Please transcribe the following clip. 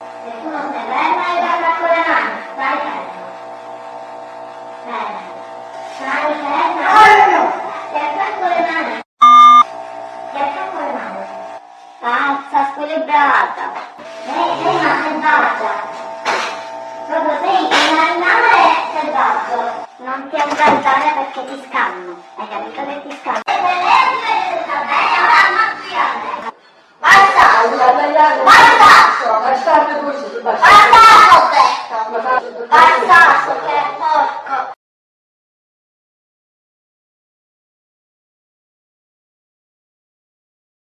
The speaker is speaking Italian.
Se tu non sei bella, hai balla con le mani. Dai, fermo. Bella. Dai, fermo. Schiaccia con le mani. Schiaccia con le mani. Pazza, squilibrata. Sei una selvaggia. Proprio sei un animale selvaggio. Non ti ammazzare perché ti scanno. Hai capito che ti scanno? Basta, che è porco!